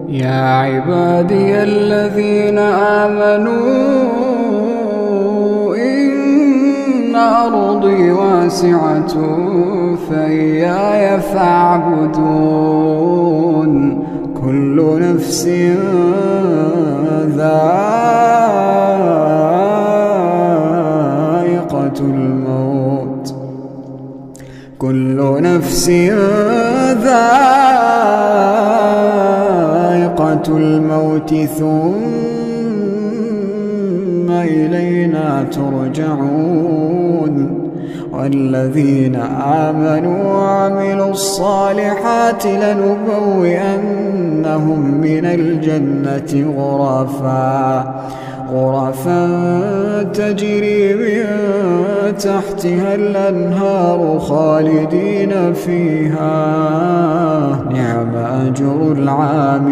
يا عبادي الذين آمنوا إن أرضي واسعة فإياي فاعبدون كل نفس ذائقة الموت كل نفس ذائقة الموت ثم إلينا ترجعون والذين آمنوا وعملوا الصالحات لنبوئنهم من الجنة غرفا تجري من تحتها الأنهار خالدين فيها نعم أجر العاملين.